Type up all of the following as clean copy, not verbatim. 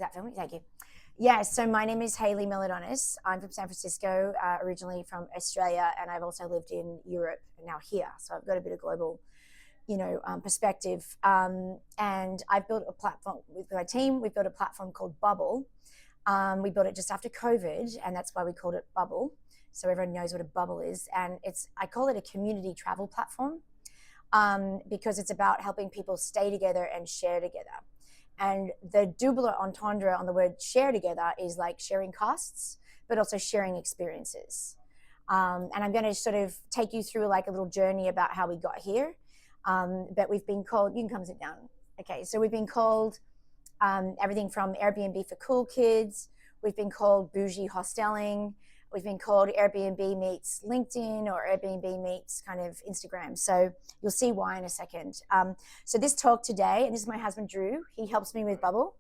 that filming? Thank you. Yeah, so my name is Hayley Melidonis. I'm from San Francisco, originally from Australia, and I've also lived in Europe and now here. So I've got a bit of global, perspective. And I've built a platform with my team. We've built a platform called Bubbl. We built it just after COVID, and that's why we called it Bubbl. So everyone knows what a bubble is. And I call it a community travel platform because it's about helping people stay together and share together. And the double entendre on the word share together is like sharing costs, but also sharing experiences. And I'm going to sort of take you through like a little journey about how we got here. But we've been called, you can come sit down. Okay, so we've been called everything from Airbnb for cool kids. We've been called bougie hosteling. We've been called Airbnb meets LinkedIn or Airbnb meets kind of Instagram. So you'll see why in a second. So this talk today, and this is my husband, Drew. He helps me with Bubbl.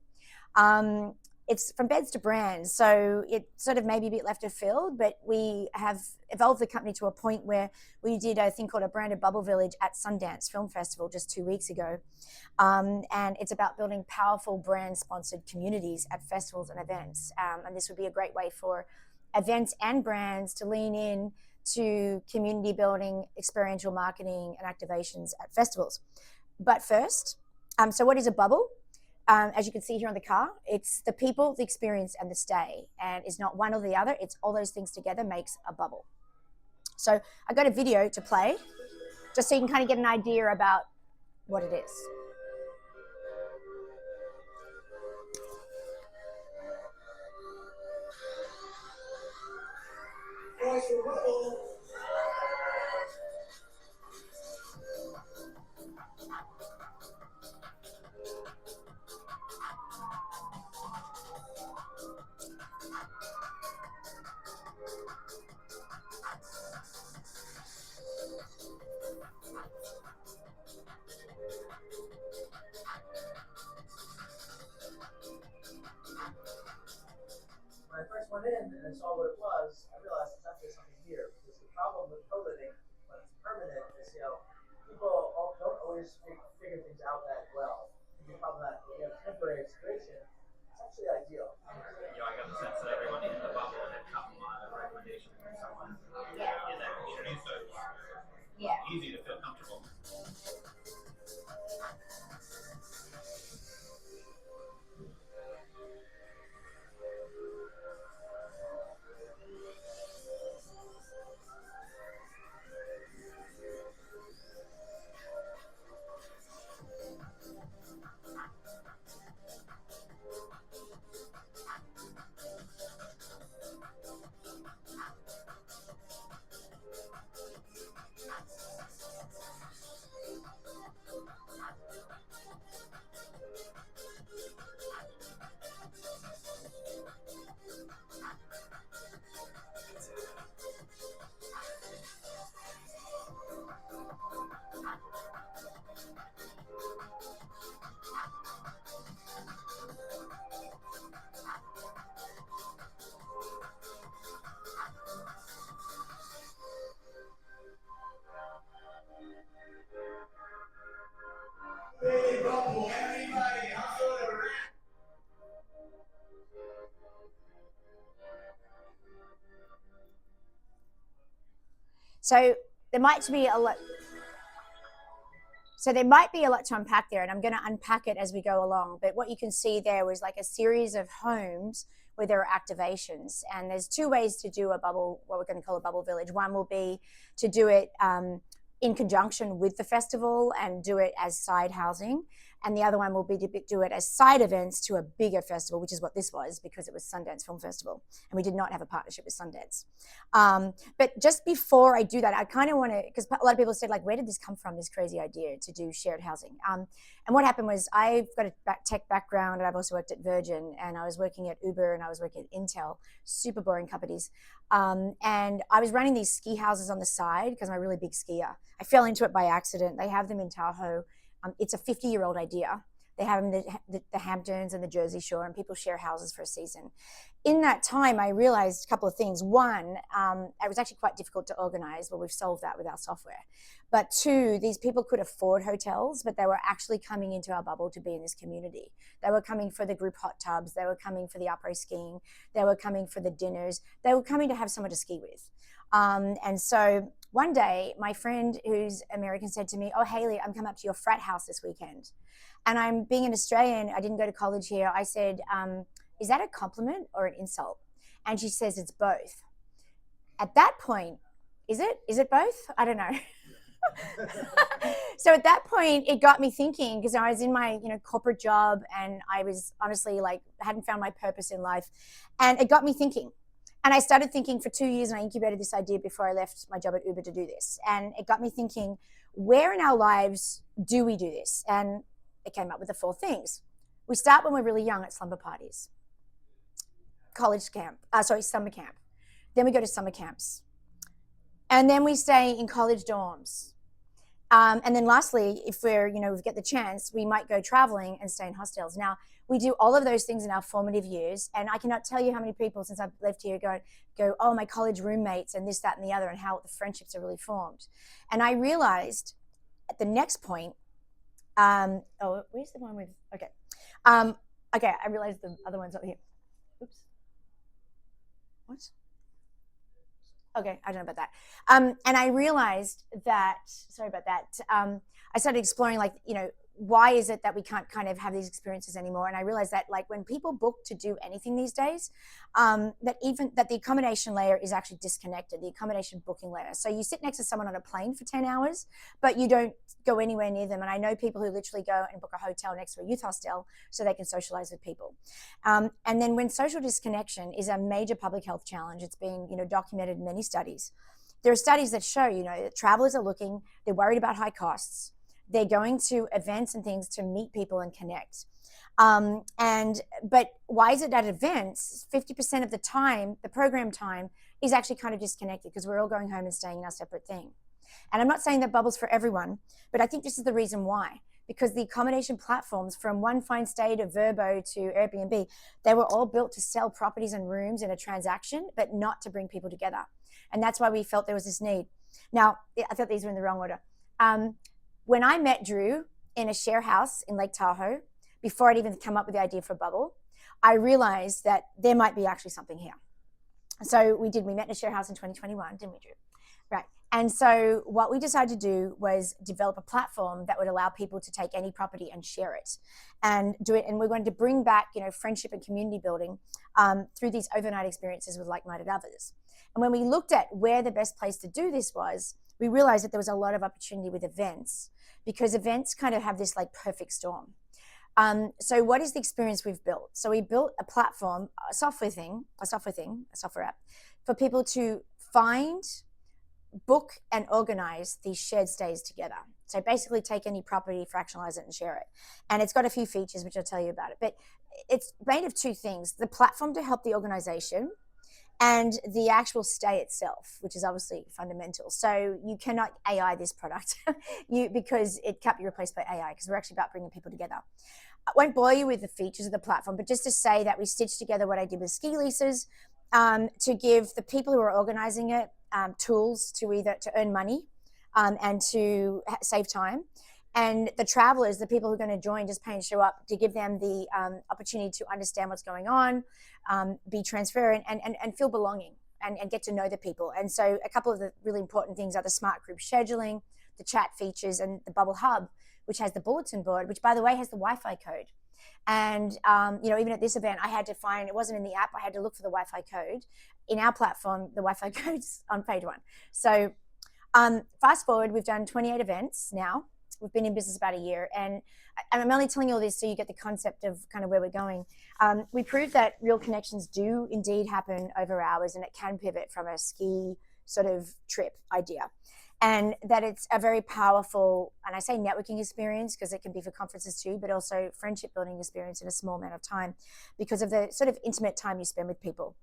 It's from beds to brands. So it sort of maybe a bit left of field, but we have evolved the company to a point where we did a thing called a branded Bubbl Village at Sundance Film Festival just 2 weeks ago. And it's about building powerful brand-sponsored communities at festivals and events. And this would be a great way for events and brands to lean in to community building, experiential marketing, and activations at festivals. But first, so what is a bubble? As you can see here on the car, it's the people, the experience, and the stay. And it's not one or the other, it's all those things together makes a bubble. So I got a video to play, just so you can kind of get an idea about what it is. When I first went in and I saw what it was, I realized there's actually something here. Because the problem with co-living, when it's permanent, is people don't always figure things out that well. It can be problematic. When you have temporary integration, it's actually ideal. I got the sense that everyone in the bubble had come on a recommendation from someone in that community, so it's easy to feel comfortable. So there might be a lot. So there might be a lot to unpack there, and I'm going to unpack it as we go along. But what you can see there was like a series of homes where there are activations. And there's two ways to do a bubble, what we're going to call a Bubbl Village. One will be to do it in conjunction with the festival and do it as side housing. And the other one will be to do it as side events to a bigger festival, which is what this was because it was Sundance Film Festival. And we did not have a partnership with Sundance. But just before I do that, I kind of want to, because a lot of people said, like, where did this come from, this crazy idea to do shared housing? And what happened was I've got a tech background, and I've also worked at Virgin, and I was working at Uber, and I was working at Intel, super boring companies. And I was running these ski houses on the side because I'm a really big skier. I fell into it by accident. They have them in Tahoe. It's a 50-year-old idea. They have them the Hamptons and the Jersey Shore, and people share houses for a season. In that time, I realized a couple of things. One, it was actually quite difficult to organize. Well, we've solved that with our software. But two, these people could afford hotels, but they were actually coming into our bubble to be in this community. They were coming for the group hot tubs. They were coming for the après skiing. They were coming for the dinners. They were coming to have someone to ski with. And so one day, my friend who's American said to me, "Oh, Hayley, I'm coming up to your frat house this weekend." And I'm being an Australian, I didn't go to college here. I said, "Is that a compliment or an insult?" And she says, "It's both." At that point, is it both? I don't know. So at that point, it got me thinking, because I was in my corporate job, and I was honestly hadn't found my purpose in life. And it got me thinking. And I started thinking for 2 years, and I incubated this idea before I left my job at Uber to do this. And it got me thinking, where in our lives do we do this? And it came up with the 4 things. We start when we're really young at slumber parties, summer camp. Then we go to summer camps. And then we stay in college dorms. And then lastly, if we get the chance, we might go traveling and stay in hostels. Now, we do all of those things in our formative years. And I cannot tell you how many people since I've left here go, "Oh, my college roommates," and this, that, and the other, and how the friendships are really formed. And I realized at the next point, where's the one with, okay. I realized the other one's up here. Oops. What? Okay, I don't know about that. And I realized that, sorry about that, I started exploring why is it that we can't kind of have these experiences anymore? And I realized that when people book to do anything these days, that the accommodation layer is actually disconnected, the accommodation booking layer. So you sit next to someone on a plane for 10 hours, but you don't go anywhere near them. And I know people who literally go and book a hotel next to a youth hostel so they can socialize with people. And then when social disconnection is a major public health challenge, it's been documented in many studies. There are studies that show that travelers are looking, they're worried about high costs. They're going to events and things to meet people and connect. But why is it at events, 50% of the time, the program time, is actually kind of disconnected because we're all going home and staying in our separate thing. And I'm not saying that Bubble's for everyone, but I think this is the reason why. Because the accommodation platforms, from One Fine Stay to Vrbo to Airbnb, they were all built to sell properties and rooms in a transaction, but not to bring people together. And that's why we felt there was this need. Now, I thought these were in the wrong order. When I met Drew in a share house in Lake Tahoe, before I'd even come up with the idea for Bubbl, I realized that there might be actually something here. So we met in a share house in 2021, didn't we, Drew? Right. And so what we decided to do was develop a platform that would allow people to take any property and share it and do it. And we're going to bring back, friendship and community building through these overnight experiences with like-minded others. And when we looked at where the best place to do this was, we realized that there was a lot of opportunity with events, because events kind of have this perfect storm. So what is the experience we've built? So we built a platform, a software app for people to find, book, and organize these shared stays together. So basically take any property, fractionalize it, and share it. And it's got a few features, which I'll tell you about it. But it's made of 2 things: the platform to help the organization, and the actual stay itself, which is obviously fundamental. So you cannot AI this product because it can't be replaced by AI, because we're actually about bringing people together. I won't bore you with the features of the platform, but just to say that we stitched together what I did with ski leases to give the people who are organizing it tools to earn money and to save time. And the travelers, the people who are going to join, just pay and show up, to give them the opportunity to understand what's going on, be transparent, and feel belonging and get to know the people. And so a couple of the really important things are the smart group scheduling, the chat features, and the Bubbl Hub, which has the bulletin board, which, by the way, has the Wi-Fi code. And, even at this event, I had to find, it wasn't in the app, I had to look for the Wi-Fi code. In our platform, the Wi-Fi code's on page 1. So fast forward, we've done 28 events now. We've been in business about a year, and I'm only telling you all this so you get the concept of kind of where we're going. We proved that real connections do indeed happen over hours, and it can pivot from a ski sort of trip idea. And that it's a very powerful, and I say networking experience because it can be for conferences too, but also friendship building experience in a small amount of time because of the sort of intimate time you spend with people.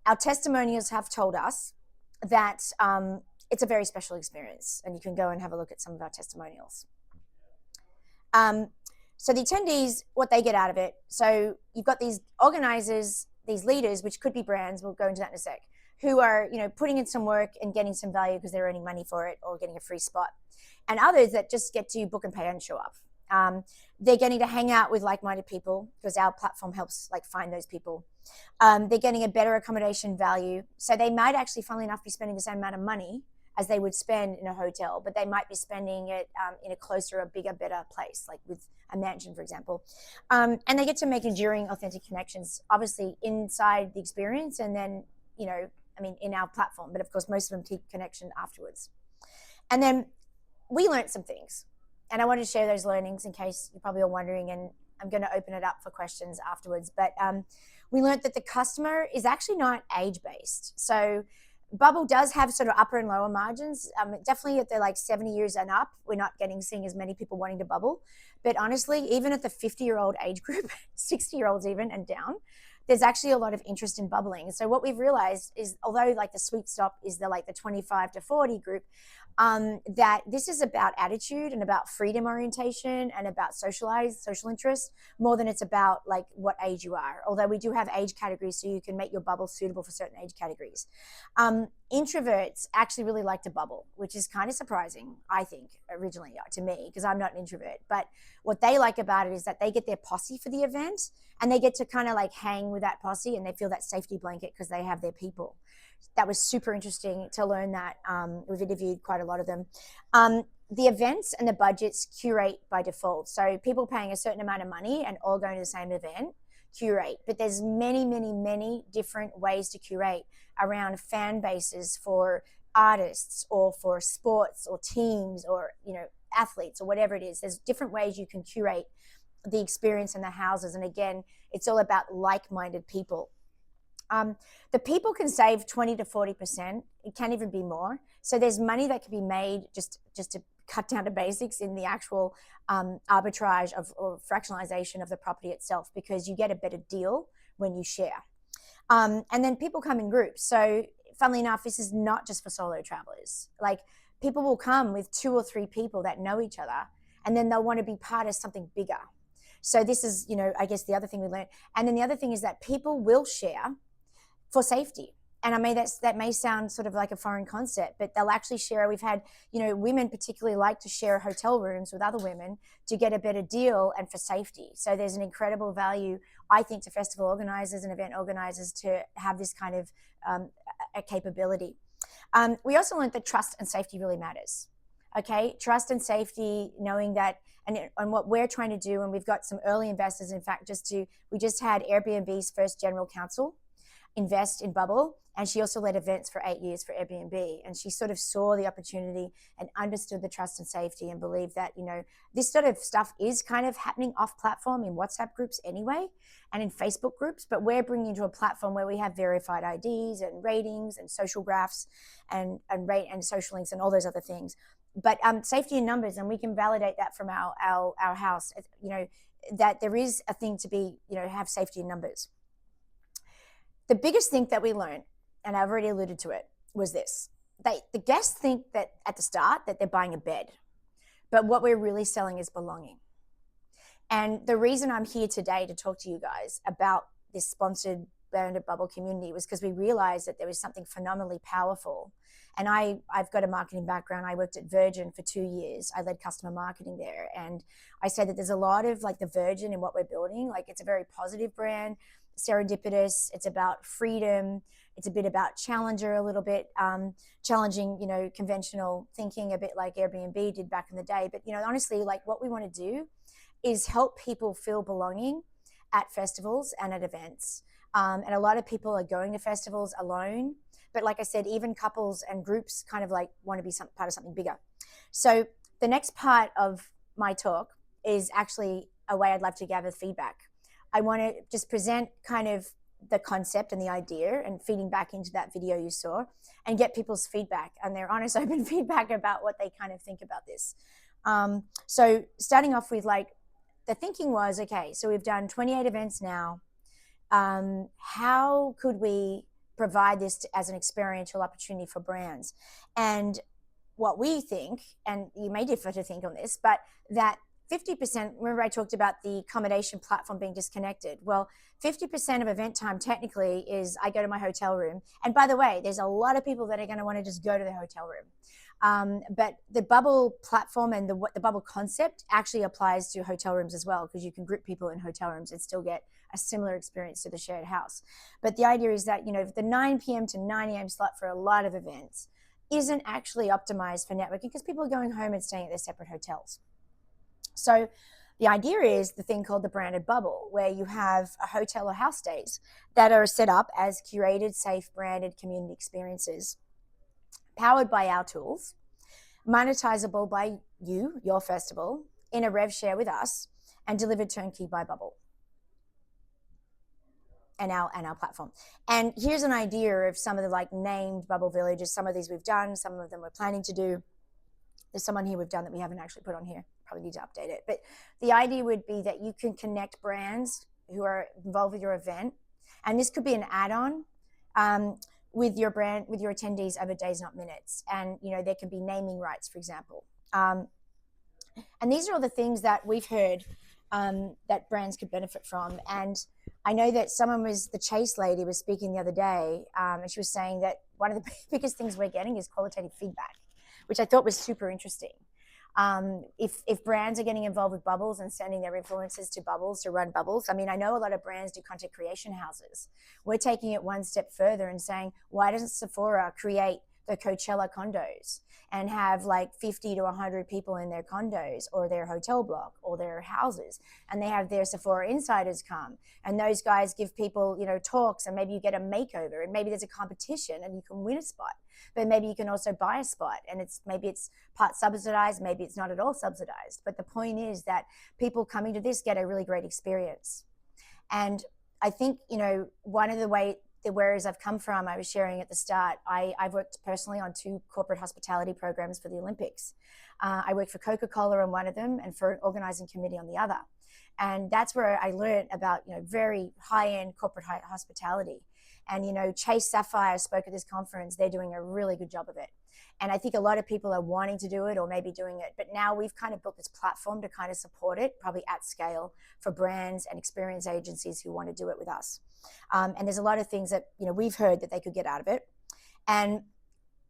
Our testimonials have told us that it's a very special experience, and you can go and have a look at some of our testimonials. So the attendees, what they get out of it. So you've got these organizers, these leaders, which could be brands, we'll go into that in a sec, who are, putting in some work and getting some value because they're earning money for it or getting a free spot. And others that just get to book and pay and show up. They're getting to hang out with like-minded people because our platform helps find those people. They're getting a better accommodation value. So they might actually, funnily enough, be spending the same amount of money as they would spend in a hotel, but they might be spending it in a closer, a bigger, better place, like with a mansion, for example. And they get to make enduring, authentic connections, obviously inside the experience and then, in our platform, but of course, most of them keep connection afterwards. And then we learned some things. And I wanted to share those learnings in case you're probably all wondering, and I'm going to open it up for questions afterwards. But we learned that the customer is actually not age-based. So Bubbl does have sort of upper and lower margins. Definitely at the 70 years and up, we're not seeing as many people wanting to bubble. But honestly, even at the 50-year-old age group, 60-year-olds even and down, there's actually a lot of interest in bubbling. So what we've realized is, although the sweet spot is the 25 to 40 group, that this is about attitude and about freedom orientation and about social interest more than it's about what age you are. Although we do have age categories, so you can make your bubble suitable for certain age categories. Introverts actually really like to bubble, which is kind of surprising, I think, originally to me, because I'm not an introvert. But what they like about it is that they get their posse for the event and they get to kind of hang with that posse and they feel that safety blanket because they have their people. That was super interesting to learn that. We've interviewed quite a lot of them. The events and the budgets curate by default. So people paying a certain amount of money and all going to the same event curate. But there's many, many, many different ways to curate around fan bases for artists or for sports or teams or, athletes or whatever it is. There's different ways you can curate the experience in the houses. And again, it's all about like-minded people. The people can save 20 to 40%. It can even be more. So there's money that can be made just to cut down to basics in the actual arbitrage or fractionalization of the property itself, because you get a better deal when you share. And then people come in groups. So funnily enough, this is not just for solo travelers. People will come with 2 or 3 people that know each other, and then they'll want to be part of something bigger. So this is, I guess the other thing we learned. And then the other thing is that people will share for safety. And I mean, that may sound sort of like a foreign concept, but they'll actually share. We've had, women particularly like to share hotel rooms with other women to get a better deal and for safety. So there's an incredible value, I think, to festival organizers and event organizers to have this kind of a capability. We also learned that trust and safety really matters. Okay, trust and safety, knowing that, and what we're trying to do, and we've got some early investors, in fact, we just had Airbnb's first general counsel invest in Bubbl, and she also led events for 8 years for Airbnb, and she sort of saw the opportunity and understood the trust and safety and believed that this sort of stuff is kind of happening off platform in WhatsApp groups anyway and in Facebook groups, but we're bringing into a platform where we have verified IDs and ratings and social graphs and social links and all those other things, but safety in numbers, and we can validate that from our house, that there is a thing to be have safety in numbers. The biggest thing that we learned, and I've already alluded to it, was this. The guests think that at the start that they're buying a bed, but what we're really selling is belonging. And the reason I'm here today to talk to you guys about this sponsored Branded Bubbl community was because we realized that there was something phenomenally powerful. And I've got a marketing background. I worked at Virgin for 2 years. I led customer marketing there. And I say that there's a lot of the Virgin in what we're building. It's a very positive brand, serendipitous. It's about freedom. It's a bit about challenger, a little bit challenging, conventional thinking, a bit like Airbnb did back in the day. But, honestly, what we want to do is help people feel belonging at festivals and at events. And a lot of people are going to festivals alone. But like I said, even couples and groups kind of want to be part of something bigger. So the next part of my talk is actually a way I'd love to gather feedback. I want to just present kind of the concept and the idea and feeding back into that video you saw and get people's feedback and their honest, open feedback about what they kind of think about this. So starting off with the thinking was, okay, so we've done 28 events now. How could we provide this as an experiential opportunity for brands? And what we think, and you may differ to think on this, but that 50%, remember I talked about the accommodation platform being disconnected. Well, 50% of event time technically is I go to my hotel room. And by the way, there's a lot of people that are going to want to just go to the hotel room. But the Bubbl platform and the Bubbl concept actually applies to hotel rooms as well, because you can group people in hotel rooms and still get a similar experience to the shared house. But the idea is that, the 9 p.m. to 9 a.m. slot for a lot of events isn't actually optimized for networking because people are going home and staying at their separate hotels. So the idea is the thing called the branded bubble, where you have a hotel or house stays that are set up as curated, safe, branded community experiences, powered by our tools, monetizable by you, your festival, in a rev share with us, and delivered turnkey by Bubbl and our platform. And here's an idea of some of the named Bubbl villages. Some of these we've done, some of them we're planning to do. There's someone here we've done that we haven't actually put on here. Probably need to update it. But the idea would be that you can connect brands who are involved with your event. And this could be an add-on with your brand, with your attendees over days, not minutes. And, there can be naming rights, for example. And these are all the things that we've heard that brands could benefit from. And I know that the Chase lady was speaking the other day, and she was saying that one of the biggest things we're getting is qualitative feedback, which I thought was super interesting. If brands are getting involved with Bubbles and sending their influencers to Bubbles to run Bubbles, I know a lot of brands do content creation houses. We're taking it one step further and saying, why doesn't Sephora create the Coachella condos and have 50 to 100 people in their condos or their hotel block or their houses, and they have their Sephora insiders come, and those guys give people, talks, and maybe you get a makeover, and maybe there's a competition and you can win a spot, but maybe you can also buy a spot, and maybe it's part subsidized, maybe it's not at all subsidized. But the point is that people coming to this get a really great experience. And I think, one of the whereas I've come from, I was sharing at the start, I've worked personally on 2 corporate hospitality programs for the Olympics. I worked for Coca-Cola on one of them and for an organizing committee on the other. And that's where I learned about, very high-end corporate hospitality. And, Chase Sapphire spoke at this conference. They're doing a really good job of it. And I think a lot of people are wanting to do it or maybe doing it. But now we've kind of built this platform to kind of support it, probably at scale, for brands and experience agencies who want to do it with us. And there's a lot of things that, we've heard that they could get out of it. And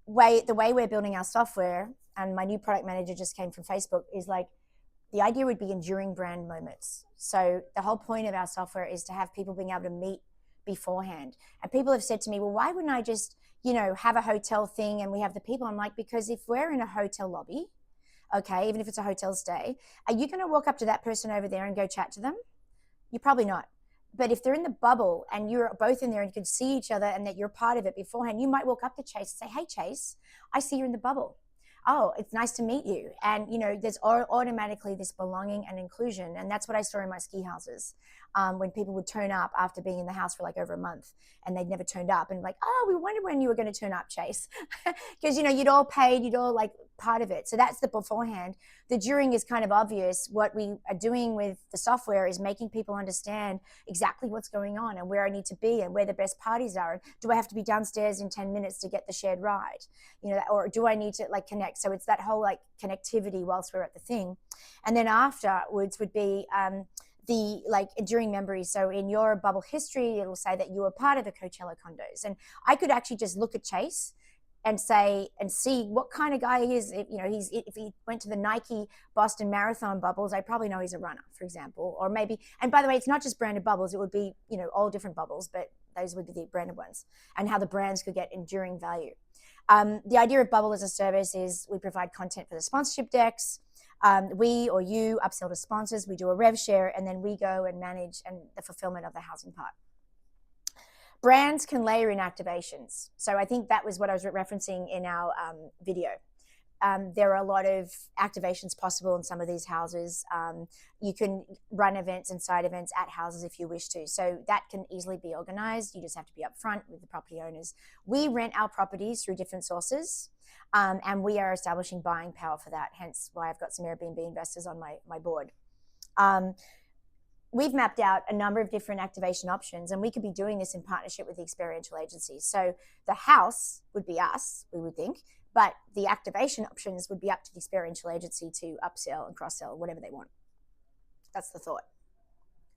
the way we're building our software, and my new product manager just came from Facebook, is the idea would be enduring brand moments. So the whole point of our software is to have people being able to meet beforehand. And people have said to me, well, why wouldn't I just, have a hotel thing and we have the people? I'm like, because if we're in a hotel lobby, okay, even if it's a hotel stay, are you going to walk up to that person over there and go chat to them? You're probably not. But if they're in the bubble and you're both in there and you can see each other and that you're part of it beforehand, you might walk up to Chase and say, hey, Chase, I see you're in the bubble. Oh, it's nice to meet you. And, there's automatically this belonging and inclusion. And that's what I saw in my ski houses when people would turn up after being in the house for over a month and they'd never turned up, and oh, we wondered when you were going to turn up, Chase. Because, you'd all paid, you'd all part of it. So that's the beforehand. The during is kind of obvious. What we are doing with the software is making people understand exactly what's going on and where I need to be and where the best parties are. And do I have to be downstairs in 10 minutes to get the shared ride? Or do I need to connect? So it's that whole connectivity whilst we're at the thing. And then afterwards would be the enduring memories. So in your Bubbl history, it'll say that you were part of the Coachella condos. And I could actually just look at Chase and see what kind of guy he is. If he went to the Nike Boston Marathon Bubbles, I probably know he's a runner, for example. Or maybe, and by the way, it's not just branded Bubbles, it would be, all different Bubbles, but those would be the branded ones, and how the brands could get enduring value. The idea of Bubbl as a service is we provide content for the sponsorship decks. We or you upsell to sponsors, we do a rev share, and then we go and manage the fulfillment of the housing part. Brands can layer in activations. So I think that was what I was referencing in our video. There are a lot of activations possible in some of these houses. You can run events and side events at houses if you wish to. So that can easily be organized. You just have to be upfront with the property owners. We rent our properties through different sources, and we are establishing buying power for that, hence why I've got some Airbnb investors on my board. We've mapped out a number of different activation options, and we could be doing this in partnership with the experiential agencies. So the house would be us, we would think, but the activation options would be up to the experiential agency to upsell and cross-sell, whatever they want. That's the thought.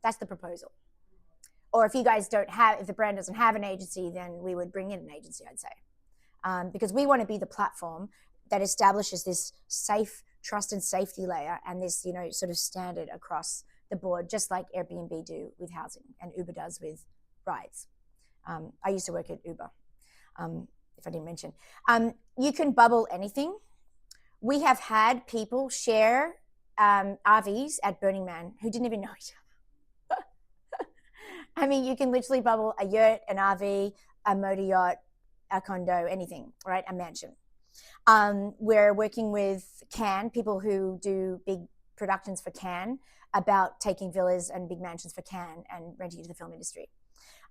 That's the proposal. Or if you guys if the brand doesn't have an agency, then we would bring in an agency, I'd say. Because we want to be the platform that establishes this safe trust and safety layer and this, sort of standard across the board, just like Airbnb do with housing and Uber does with rides. I used to work at Uber, if I didn't mention. You can bubble anything. We have had people share RVs at Burning Man who didn't even know each other. I mean, you can literally bubble a yurt, an RV, a motor yacht, a condo, anything, right? A mansion. We're working with Cannes, people who do big productions for Cannes, about taking villas and big mansions for Cannes and renting it to the film industry.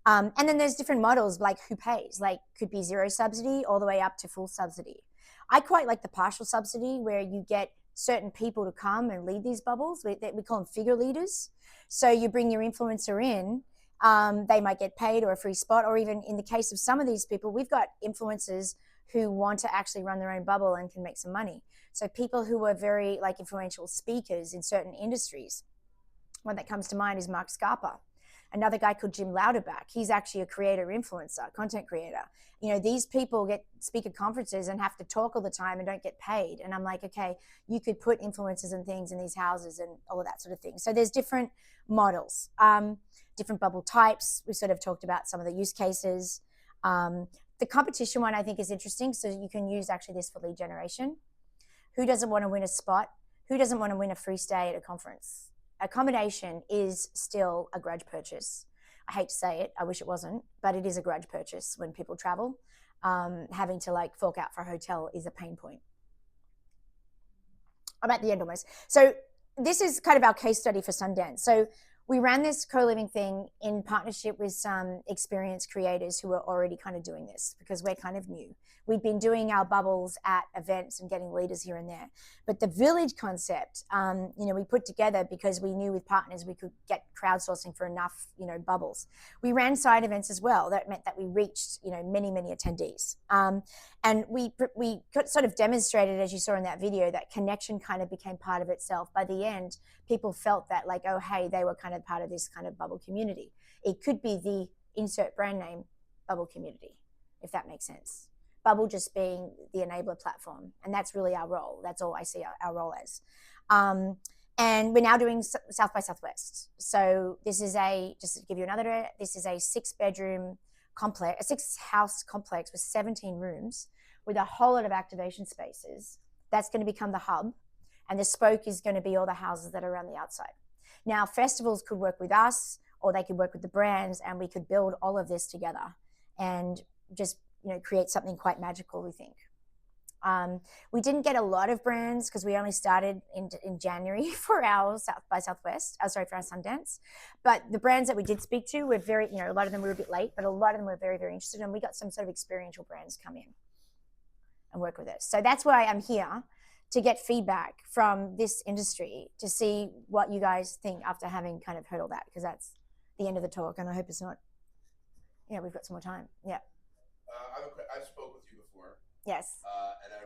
And then there's different models, like who pays, like could be zero subsidy all the way up to full subsidy. I quite like the partial subsidy where you get certain people to come and lead these bubbles. We call them figure leaders. So you bring your influencer in, they might get paid or a free spot, or even in the case of some of these people, we've got influencers who want to actually run their own bubble and can make some money. So people who are very influential speakers in certain industries. One that comes to mind is Mark Scarpa. Another guy called Jim Louderback. He's actually a creator, influencer, content creator. These people speak at conferences and have to talk all the time and don't get paid. And I'm like, okay, you could put influencers and things in these houses and all of that sort of thing. So there's different models, different bubble types. We sort of talked about some of the use cases. The competition one I think is interesting. So you can use actually this for lead generation. Who doesn't want to win a spot? Who doesn't want to win a free stay at a conference? Accommodation is still a grudge purchase. I hate to say it, I wish it wasn't, but it is a grudge purchase when people travel. Having to fork out for a hotel is a pain point. I'm at the end almost. So this is kind of our case study for Sundance. So we ran this co-living thing in partnership with some experienced creators who were already kind of doing this because we're kind of new. We'd been doing our bubbles at events and getting leaders here and there. But the village concept, we put together because we knew with partners we could get crowdsourcing for enough, bubbles. We ran side events as well. That meant that we reached, many, many attendees. And we sort of demonstrated, as you saw in that video, that connection kind of became part of itself. By the end, people felt that oh, hey, they were kind of part of this kind of bubble community. It could be the insert brand name bubble community, if that makes sense. Bubble just being the enabler platform. And that's really our role. That's all I see our role as. And we're now doing South by Southwest. So this is just to give you another, this is a 6-bedroom complex, a 6-house complex with 17 rooms with a whole lot of activation spaces. That's going to become the hub. And the spoke is going to be all the houses that are around the outside. Now, festivals could work with us or they could work with the brands, and we could build all of this together and just create something quite magical, we think. We didn't get a lot of brands because we only started in January for our South by Southwest, for our Sundance. But the brands that we did speak to were very, a lot of them were a bit late, but a lot of them were very, very interested. And we got some sort of experiential brands come in and work with us. So that's why I'm here, to get feedback from this industry to see what you guys think after having kind of heard all that, because that's the end of the talk. And I hope it's not, we've got some more time. Yeah. I've spoke with you before. Yes. And I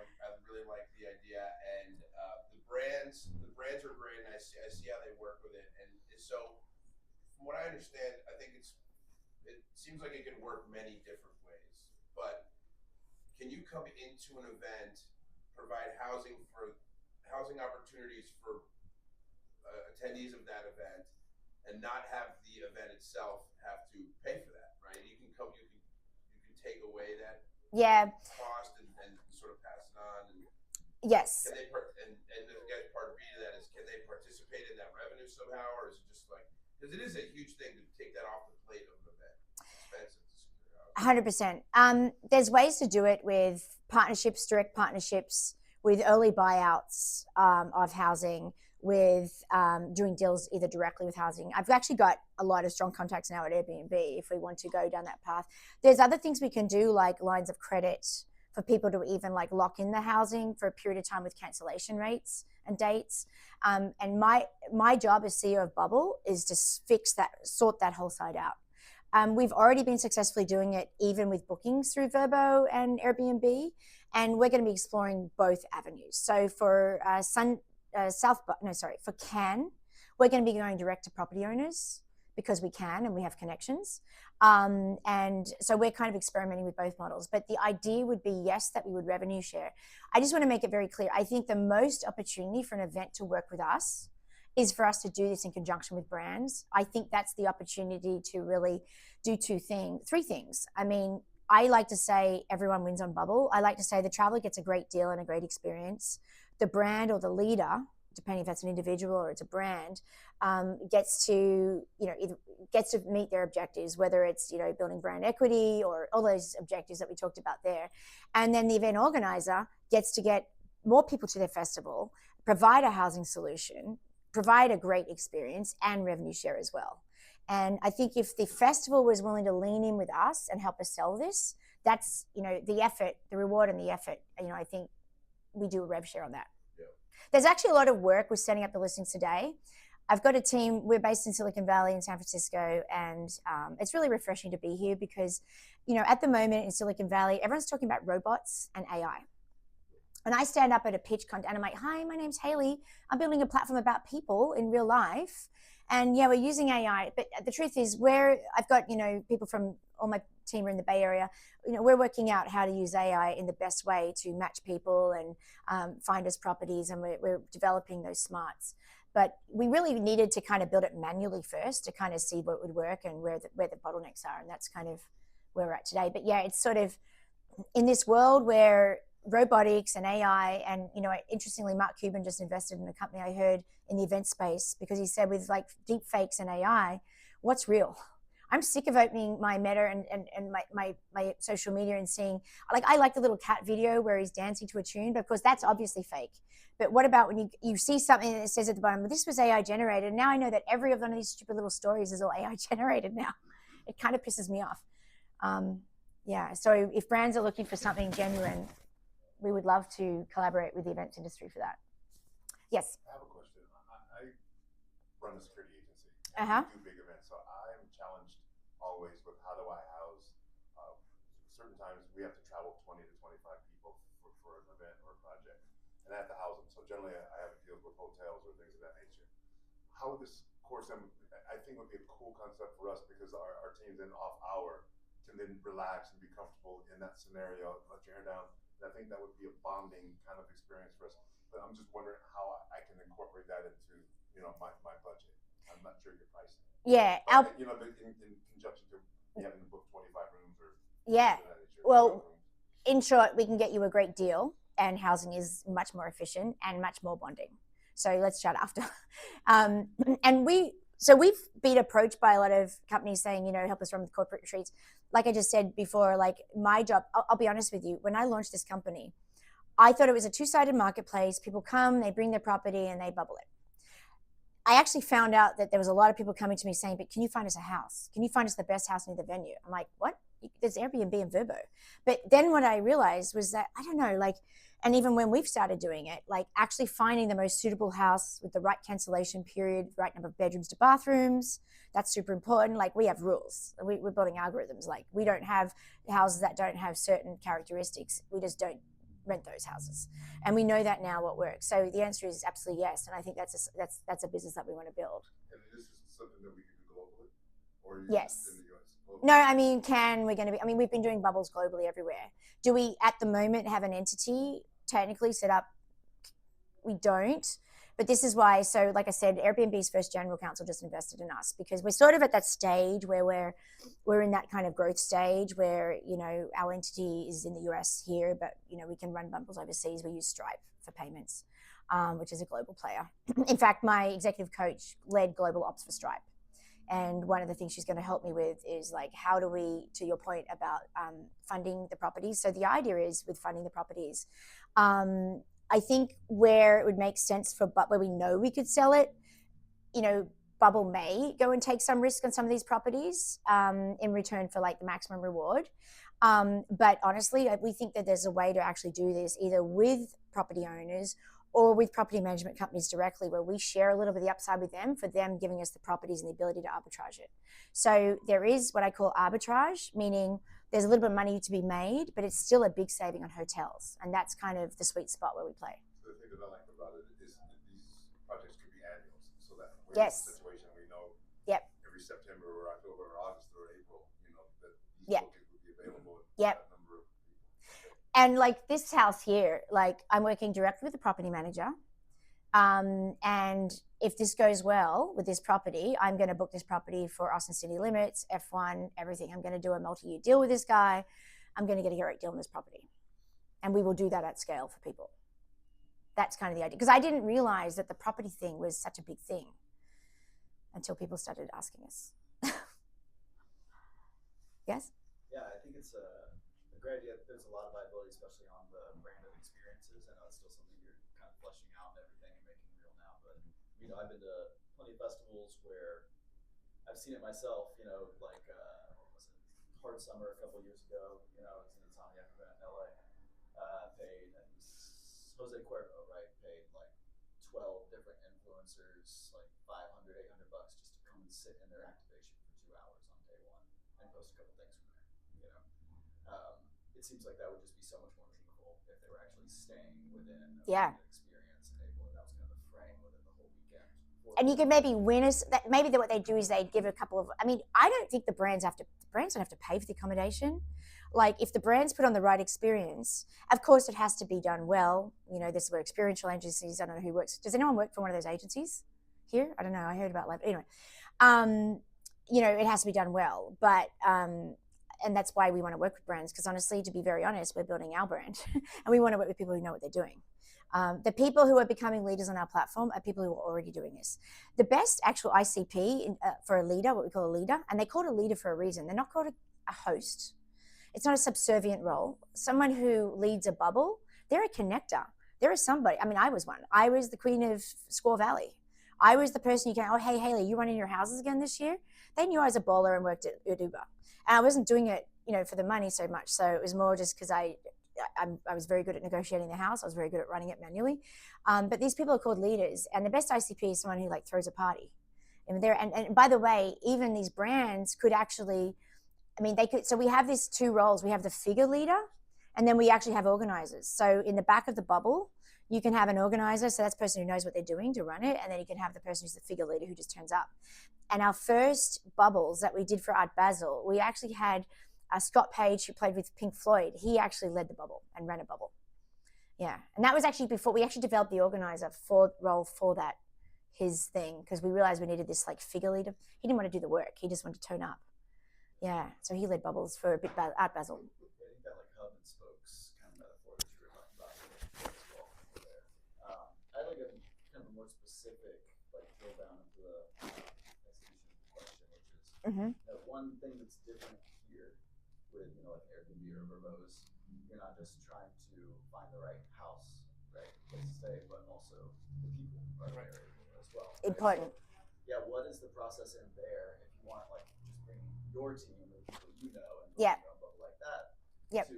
really like the idea, and the brands are great, and I see how they work with it. And so, from what I understand, I think it seems like it can work many different ways. But can you come into an event, provide housing opportunities for attendees of that event, and not have the event itself have to pay for that, right? You can take away that cost and sort of pass it on. And yes. Can they and I guess part B to that is, can they participate in that revenue somehow, or is it just because it is a huge thing to take that off the plate of an event. It's expensive to secure housing. 100%. There's ways to do it with partnerships, direct partnerships, with early buyouts of housing, with doing deals either directly with housing. I've actually got a lot of strong contacts now at Airbnb if we want to go down that path. There's other things we can do, like lines of credit for people to even lock in the housing for a period of time with cancellation rates and dates. And my job as CEO of Bubbl is to sort that whole side out. We've already been successfully doing it even with bookings through Vrbo and Airbnb, and we're going to be exploring both avenues. So for for Cannes, we're going to be going direct to property owners because we can and we have connections. And so we're kind of experimenting with both models. But the idea would be, yes, that we would revenue share. I just want to make it very clear. I think the most opportunity for an event to work with us is for us to do this in conjunction with brands. I think that's the opportunity to really do three things. I mean, I like to say everyone wins on Bubbl. I like to say the traveler gets a great deal and a great experience. The brand or the leader, depending if that's an individual or it's a brand, gets to, either gets to meet their objectives, whether it's, building brand equity or all those objectives that we talked about there. And then the event organizer gets to get more people to their festival, provide a housing solution, provide a great experience, and revenue share as well. And I think if the festival was willing to lean in with us and help us sell this, that's, the effort, the reward and the effort, I think we do a rev share on that. Yeah. There's actually a lot of work with setting up the listings today. I've got a team, we're based in Silicon Valley in San Francisco, and it's really refreshing to be here because, at the moment in Silicon Valley, everyone's talking about robots and AI. And I stand up at a pitch and I'm like, hi, my name's Hayley. I'm building a platform about people in real life. And yeah, we're using AI. But the truth is I've got, people from all my team are in the Bay Area. We're working out how to use AI in the best way to match people and find us properties. And we're developing those smarts. But we really needed to kind of build it manually first to kind of see what would work and where the bottlenecks are. And that's kind of where we're at today. But yeah, it's sort of in this world where robotics and AI, and interestingly, Mark Cuban just invested in a company I heard in the event space because he said with like deep fakes and AI, what's real? I'm sick of opening my Meta and my social media and seeing, like, I like the little cat video where he's dancing to a tune because that's obviously fake. But what about when you see something that says at the bottom, this was AI generated? Now I know that every one of these stupid little stories is all AI generated now. It kind of pisses me off. Yeah, so if brands are looking for something genuine, we would love to collaborate with the events industry for that. Yes. I have a question. I run a security agency. And we do big events, so I'm challenged always with how do I house. Certain times we have to travel 20 to 25 people for an event or a project, and I have to house them. So generally, I have deals with hotels or things of that nature. How this course, I think would be a cool concept for us because our teams in off hour can then relax and be comfortable in that scenario. Let your hair down. I think that would be a bonding kind of experience for us. But I'm just wondering how I can incorporate that into, my budget. I'm not sure your pricing. Yeah. But, in conjunction to having to book 25 rooms or. Yeah. Well, in short, we can get you a great deal, and housing is much more efficient and much more bonding. So let's chat after. And we've been approached by a lot of companies saying, help us run with corporate retreats. Like I just said before, like my job, I'll be honest with you, when I launched this company, I thought it was a two-sided marketplace. People come, they bring their property and they bubble it. I actually found out that there was a lot of people coming to me saying, but can you find us a house? Can you find us the best house near the venue? I'm like, what? There's Airbnb and Vrbo. But then what I realized was that, I don't know, like, and even when we've started doing it, like actually finding the most suitable house with the right cancellation period, right number of bedrooms to bathrooms, that's super important. Like we have rules. We're building algorithms. Like we don't have houses that don't have certain characteristics. We just don't rent those houses. And we know that now what works. So the answer is absolutely yes. And I think that's a business that we want to build. And this is something that we can do globally? Or yes. In the US? No, I mean, we've been doing bubbles globally everywhere. Do we at the moment have an entity technically set up? We don't. But this is why, so like I said, Airbnb's first general counsel just invested in us because we're sort of at that stage where we're in that kind of growth stage where, our entity is in the US here, but, we can run bundles overseas. We use Stripe for payments, which is a global player. In fact, my executive coach led global ops for Stripe. And one of the things she's going to help me with is like, how do we, to your point about funding the properties. So the idea is with funding the properties, I think where it would make sense where we know we could sell it, Bubbl may go and take some risk on some of these properties in return for like the maximum reward. But honestly, we think that there's a way to actually do this either with property owners or with property management companies directly, where we share a little bit of the upside with them for them giving us the properties and the ability to arbitrage it. So there is what I call arbitrage, meaning there's a little bit of money to be made, but it's still a big saving on hotels. And that's kind of the sweet spot where we play. So the thing that I like about it is that these projects could be annuals, so that we're Yes. in a situation we know. Yep. Every September or October or August or April, that these Yep. bookings would be available. Yep. That number of people. And like this house here, like I'm working directly with the property manager. And if this goes well with this property, I'm going to book this property for Austin City Limits, F1, everything. I'm going to do a multi-year deal with this guy. I'm going to get a great deal on this property. And we will do that at scale for people. That's kind of the idea. Because I didn't realize that the property thing was such a big thing until people started asking us. Yes? Yeah, I think it's a great idea. There's a lot of viability, especially on the branded experiences. I know it's still something you're kind of fleshing out and everything and making real now. But, I've been to plenty of festivals where I've seen it myself, like, what was it? Hard Summer a couple of years ago, it was an Insomniac event in LA. Paid, and Jose Cuervo, right, paid like 12 different influencers, like $500, $800 just to come and sit in their activation for 2 hours on day one and post a couple things from there. It seems like that would just be so much more meaningful if they were actually staying within an experience and able, and that was kind of the frame within the whole weekend. And you could maybe win us. Maybe what they do is they give a couple of. I mean, I don't think the brands don't have to pay for the accommodation. Like if the brands put on the right experience, of course it has to be done well. This is where experiential agencies. I don't know who works. Does anyone work for one of those agencies here? I don't know. I heard about that. Anyway, it has to be done well. But and that's why we want to work with brands, because honestly, to be very honest, we're building our brand, and we want to work with people who know what they're doing. The people who are becoming leaders on our platform are people who are already doing this. The best actual ICP for a leader, what we call a leader, and they call it a leader for a reason. They're not called a host. It's not a subservient role. Someone who leads a bubble, they're a connector. They're somebody. I mean, I was one. I was the queen of Squaw Valley. I was the person you can, oh, hey, Hayley, you running your houses again this year? They knew I was a bowler and worked at Uber. And I wasn't doing it, for the money so much. So it was more just because I was very good at negotiating the house. I was very good at running it manually. But these people are called leaders. And the best ICP is someone who throws a party. And by the way, even these brands could actually, they could, so we have these two roles. We have the figure leader, and then we actually have organizers. So in the back of the bubble, you can have an organizer. So that's the person who knows what they're doing to run it. And then you can have the person who's the figure leader who just turns up. And our first bubbles that we did for Art Basel, we actually had Scott Page, who played with Pink Floyd. He actually led the bubble and ran a bubble. Yeah. And that was actually before we actually developed the organizer role for that, his thing, because we realized we needed this figure leader. He didn't want to do the work. He just wanted to tone up. Yeah. So he led bubbles for a bit Art Basel. I think that hub and spokes kind of metaphor that you were talking about as well there. I'd like a kind of a more specific drill down into the execution question, which is one thing that's different here with Airbnb or Vrbo's, you're not just trying to find the right house, right, place to stay, but also the people are there as well. Right? Important. So, what is the process in there if you want just bring your team and the people and Bubbl like that to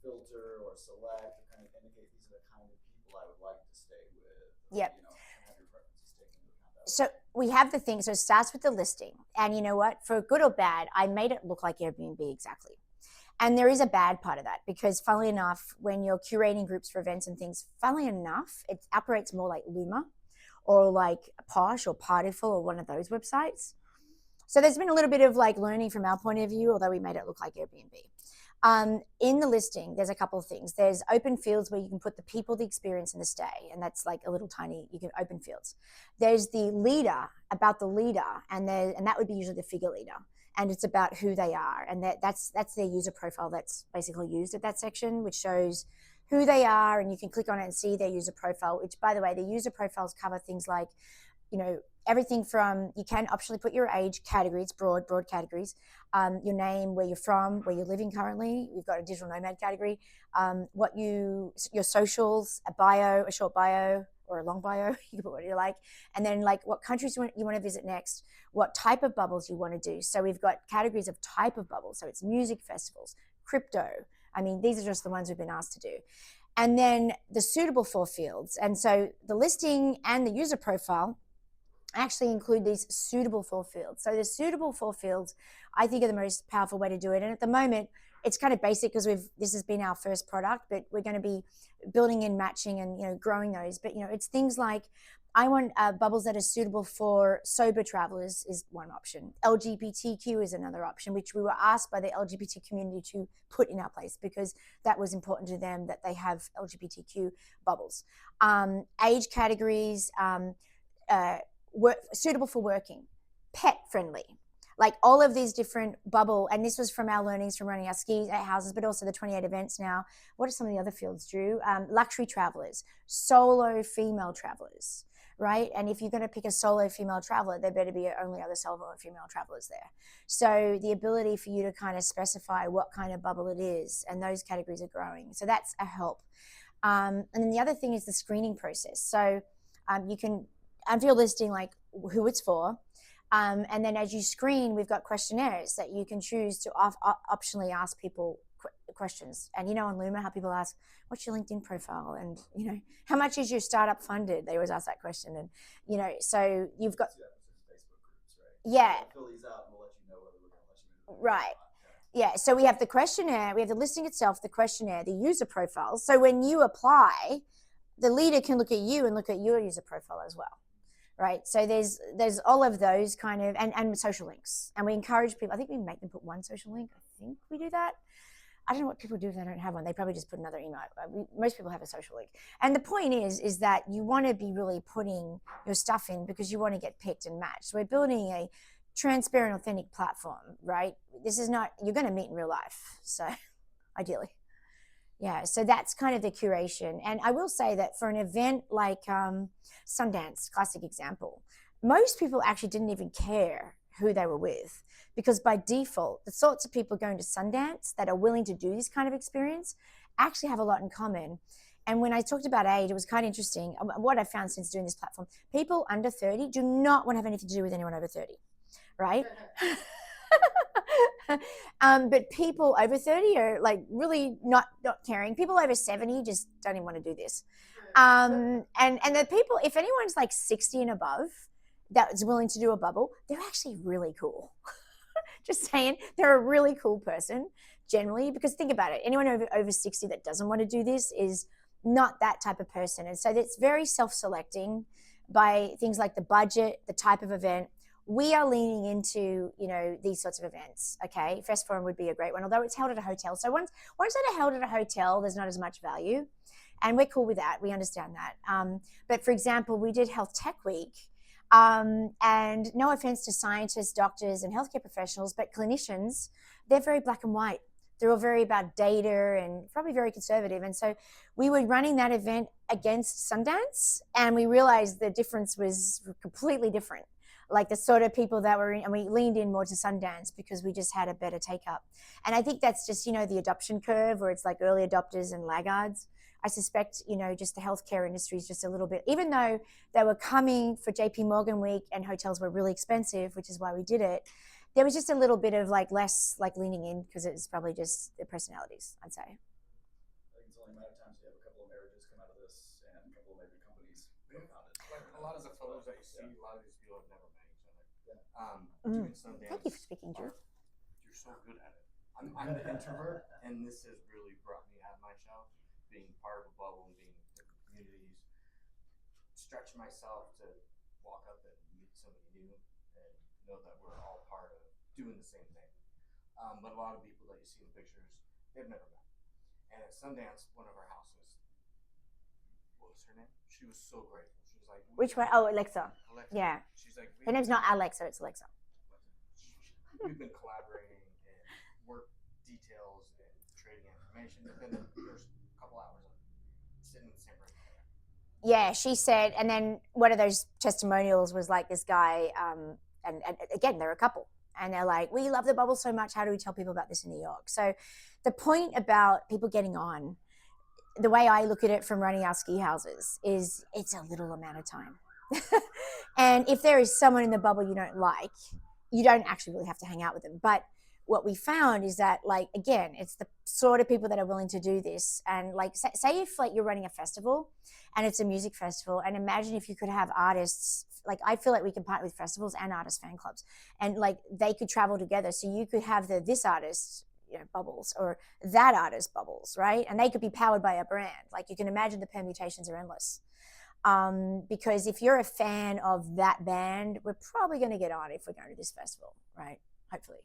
filter or select or kind of indicate these are the kind of people I would like to stay with. Have your preferences taken into account. So we have the thing. So it starts with the listing, and you know what? For good or bad, I made it look like Airbnb exactly. And there is a bad part of that because, funnily enough, when you're curating groups for events and things, funnily enough, it operates more like Luma or like Posh or Partyful or one of those websites. So there's been a little bit of learning from our point of view, although we made it look like Airbnb. In the listing, there's a couple of things. There's open fields where you can put the people, the experience, and the stay, and that's a little tiny. You can open fields. There's the leader, about the leader, and that would be usually the figure leader, and it's about who they are, and that's their user profile that's basically used at that section, which shows who they are, and you can click on it and see their user profile. Which, by the way, the user profiles cover things like, everything from, you can optionally put your age, categories, broad categories, your name, where you're from, where you're living currently. We've got a digital nomad category, your socials, a bio, a short bio, or a long bio, you can put what you like, and then what countries you want to visit next, what type of bubbles you want to do. So we've got categories of type of bubbles. So it's music festivals, crypto. These are just the ones we've been asked to do. And then the suitable for fields. And so the listing and the user profile actually include these suitable for fields. So the suitable for fields, I think, are the most powerful way to do it. And at the moment, it's kind of basic because this has been our first product, but we're going to be building in matching and growing those. But it's things like I want bubbles that are suitable for sober travelers is one option. LGBTQ is another option, which we were asked by the LGBT community to put in our place because that was important to them that they have LGBTQ bubbles. Age categories, suitable for working, pet friendly. Like all of these different bubble, and this was from our learnings from running our ski houses, but also the 28 events now. What are some of the other fields, Drew? Luxury travelers, solo female travelers, right? And if you're going to pick a solo female traveler, there better be only other solo female travelers there. So the ability for you to kind of specify what kind of bubble it is, and those categories are growing. So that's a help. And then the other thing is the screening process. So you can, if you're listing like who it's for, and then as you screen, we've got questionnaires that you can choose to optionally ask people questions. And on Luma, how people ask, what's your LinkedIn profile? And, how much is your startup funded? They always ask that question. And, so you've got. Facebook groups, right? Yeah. Fill these out and we'll let you know whether we're going to let you move. Right. Yeah. So we have the questionnaire, we have the listing itself, the questionnaire, the user profiles. So when you apply, the leader can look at you and look at your user profile as well. Right. So there's all of those kind of, and social links. And we encourage people, I think we make them put one social link. I think we do that. I don't know what people do if they don't have one. They probably just put another email. Most people have a social link. And the point is that you want to be really putting your stuff in because you want to get picked and matched. So we're building a transparent, authentic platform, right? This is not, you're going to meet in real life. So ideally. Yeah, so that's kind of the curation. And I will say that for an event like Sundance, classic example, most people actually didn't even care who they were with because by default, the sorts of people going to Sundance that are willing to do this kind of experience actually have a lot in common. And when I talked about age, it was kind of interesting. What I found since doing this platform, people under 30 do not want to have anything to do with anyone over 30, right? But people over 30 are like really not caring. People over 70 just don't even want to do this. And the people, if anyone's like 60 and above that's willing to do a bubble, they're actually really cool. Just saying, they're a really cool person generally, because think about it. Anyone over 60 that doesn't want to do this is not that type of person. And so it's very self-selecting by things like the budget, the type of event. We are leaning into, these sorts of events, okay? Fest Forum would be a great one, although it's held at a hotel. So once it's held at a hotel, there's not as much value. And we're cool with that. We understand that. But for example, we did Health Tech Week. And no offense to scientists, doctors, and healthcare professionals, but clinicians, they're very black and white. They're all very about data and probably very conservative. And so we were running that event against Sundance, and we realized the difference was completely different. Like the sort of people that were in, and we leaned in more to Sundance because we just had a better take up. And I think that's just, the adoption curve where it's like early adopters and laggards. I suspect, just the healthcare industry is just a little bit, even though they were coming for JP Morgan week and hotels were really expensive, which is why we did it. There was just a little bit of like less like leaning in because it's probably just their personalities, I'd say. I think it's only a matter of time to have a couple of marriages come out of this and a couple of maybe companies founded. Like a lot of the photos that you see, a lot of these people have never met each other. Mm. Doing Sundance, Thank you for speaking, Drew. You're so good at it. I'm the introvert, and this has really brought me out of my shell. Being part of a bubble and being in different communities, stretch myself to walk up and meet somebody new and know that we're all part of doing the same thing. But a lot of people that you see in pictures, they've never met. And at Sundance, one of our houses, what was her name? She was so grateful. She was like, Which one? Oh, Alexa. Yeah. She's like, Her name's not Alexa, it's Alexa. We've been collaborating and work details and trading information. And then there's couple hours of sitting in the same room. Yeah, she said, and then one of those testimonials was like this guy, and again, they're a couple, and they're like, we love the bubble so much, how do we tell people about this in New York? So the point about people getting on, the way I look at it from running our ski houses is it's a little amount of time. And if there is someone in the bubble you don't like, you don't actually really have to hang out with them. But what we found is that, like, again, it's the sort of people that are willing to do this. And like, say if like you're running a festival and it's a music festival, and imagine if you could have artists, like I feel like we can partner with festivals and artist fan clubs, and like they could travel together. So you could have this artist, bubbles, or that artist bubbles, right? And they could be powered by a brand. Like you can imagine the permutations are endless. Because if you're a fan of that band, we're probably going to get on if we're going to this festival, right? Hopefully,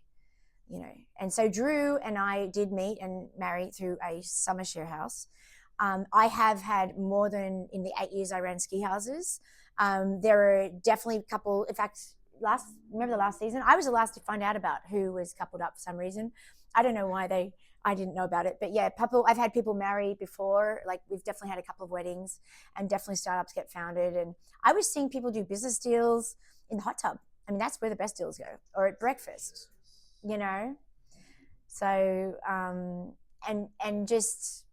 you know. And so Drew and I did meet and marry through a summer share house. I have had more than in the 8 years I ran ski houses. There are definitely a couple. In fact, remember the last season? I was the last to find out about who was coupled up for some reason. I don't know why I didn't know about it, but yeah, I've had people marry before. Like we've definitely had a couple of weddings, and definitely startups get founded. And I was seeing people do business deals in the hot tub. I mean, that's where the best deals go, or at breakfast, you know. So and just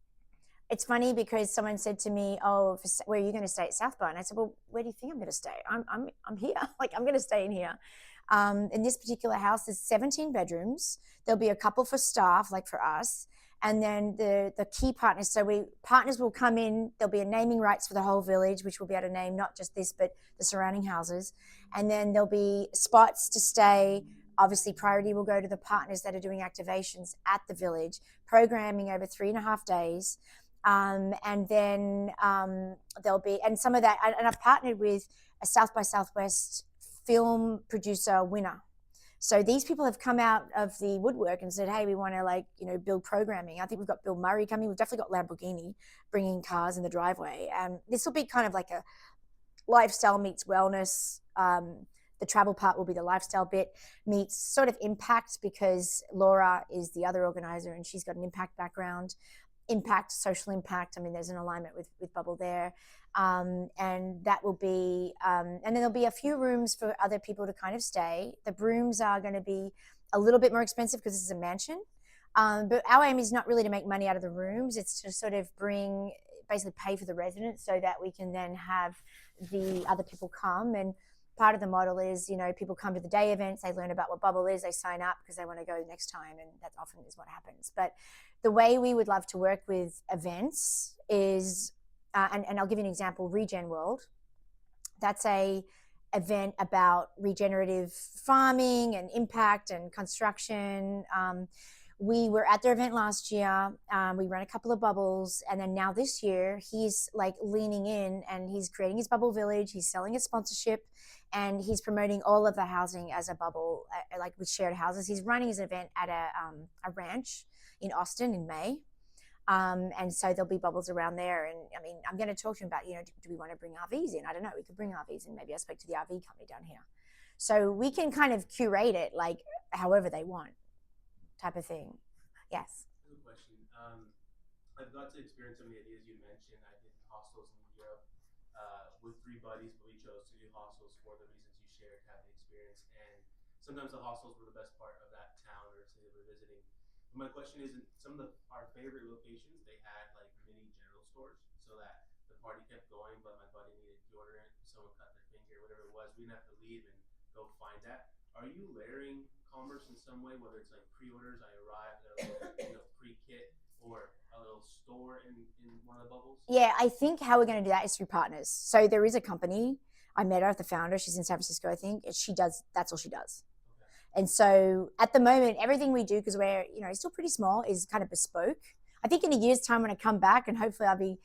it's funny because someone said to me, "Oh, where are you going to stay at South by?" And I said, "Well, where do you think I'm going to stay? I'm here. Like I'm going to stay in here." In this particular house, there's 17 bedrooms. There'll be a couple for staff, like for us, and then the key partners. So partners will come in. There'll be a naming rights for the whole village, which we'll be able to name not just this, but the surrounding houses. And then there'll be spots to stay. Obviously, priority will go to the partners that are doing activations at the village, programming over 3.5 days. And then there'll be, and some of that, and I've partnered with a South by Southwest film producer winner. So these people have come out of the woodwork and said, hey, we want to build programming. I think we've got Bill Murray coming. We've definitely got Lamborghini bringing cars in the driveway. And this will be kind of like a lifestyle meets wellness. The travel part will be the lifestyle bit meets sort of impact, because Laura is the other organizer and she's got an impact background. Impact, social impact. I mean, there's an alignment with Bubbl there. And that will be, and then there'll be a few rooms for other people to kind of stay. The rooms are going to be a little bit more expensive because this is a mansion. But our aim is not really to make money out of the rooms. It's to sort of basically pay for the residents so that we can then have the other people come. And part of the model is, people come to the day events, they learn about what Bubbl is, they sign up because they want to go next time, and that often is what happens. But the way we would love to work with events is, and I'll give you an example, Regen World. That's a event about regenerative farming and impact and construction. We were at their event last year. We ran a couple of Bubbls, and then now this year he's like leaning in and he's creating his Bubbl village. He's selling a sponsorship, and he's promoting all of the housing as a Bubbl, like with shared houses. He's running his event at a ranch in Austin in May. And so there'll be Bubbls around there. And I mean, I'm going to talk to him about, do we want to bring RVs in? I don't know. We could bring RVs in. Maybe I spoke to the RV company down here. So we can kind of curate it like however they want, type of thing. Yes. Good question. I've got to experience some of the ideas you mentioned. I did hostels in Europe with 3 buddies, but we chose to do hostels for the reasons you shared, to have the experience. And sometimes the hostels were the best part of that town or city that we're visiting. But my question is, in some of our favorite locations, they had like mini general stores so that the party kept going, but my buddy needed deodorant, someone cut their finger, whatever it was. We didn't have to leave and go find that. Are you layering commerce in some way, whether it's like pre-orders, I arrive, a little pre-kit, or a little store in one of the Bubbls? Yeah, I think how we're going to do that is through partners. So there is a company. I met her, the founder. She's in San Francisco, I think. That's all she does. And so at the moment, everything we do, because we're, still pretty small, is kind of bespoke. I think in a year's time when I come back, and hopefully I'll be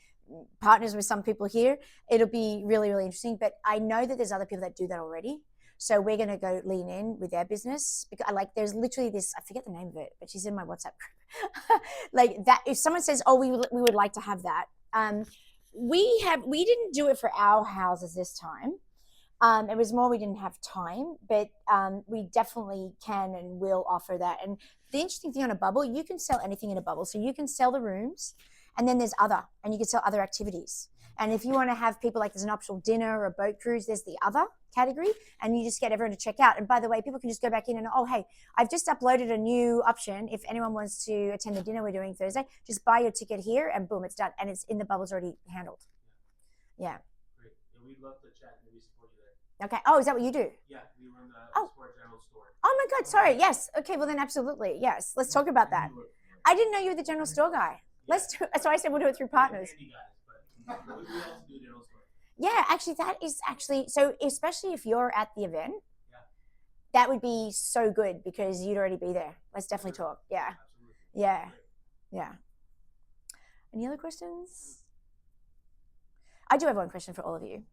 partners with some people here, it'll be really, really interesting. But I know that there's other people that do that already. So we're going to go lean in with their business. Because there's literally this, I forget the name of it, but she's in my WhatsApp group. Like that, if someone says, oh, we would like to have that. We didn't do it for our houses this time. It was more we didn't have time, but we definitely can and will offer that. And the interesting thing on a Bubbl, you can sell anything in a Bubbl. So you can sell the rooms, and then there's and you can sell other activities. And if you want to have people, like there's an optional dinner or a boat cruise, there's the other category, and you just get everyone to check out. And by the way, people can just go back in and, oh, hey, I've just uploaded a new option. If anyone wants to attend the dinner we're doing Thursday, just buy your ticket here and boom, it's done. And it's in the Bubbles already handled. Yeah. Great. And we'd love to chat and maybe support you there. Okay. Oh, is that what you do? Yeah, we run the Sport General store. Oh my God, sorry. Yes. Okay, well then absolutely. Yes. Let's talk about that. I didn't know you were the general store guy. Yeah. So I said we'll do it through partners. We also do general store. Yeah, actually that is so especially if you're at the event, that would be so good because you'd already be there. Let's definitely talk. Yeah. Absolutely. Yeah. Yeah. Any other questions? I do have one question for all of you.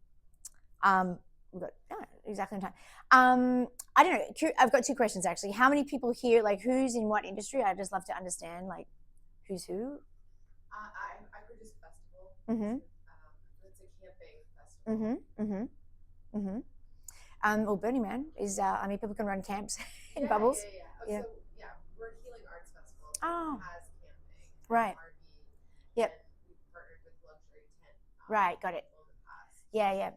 We've got exactly on time. I don't know. I've got two questions actually. How many people here, like who's in what industry? I'd just love to understand, like, who's who. I produce a festival. Mm-hmm. It's a camping festival. Well, Burning Man is. I mean, people can run camps in Bubbles. Yeah. So we're a healing arts festival. Oh. It has camping. Right. RV. Yep. And we've partnered with luxury tent. Right. Got it. In the past. Yeah. And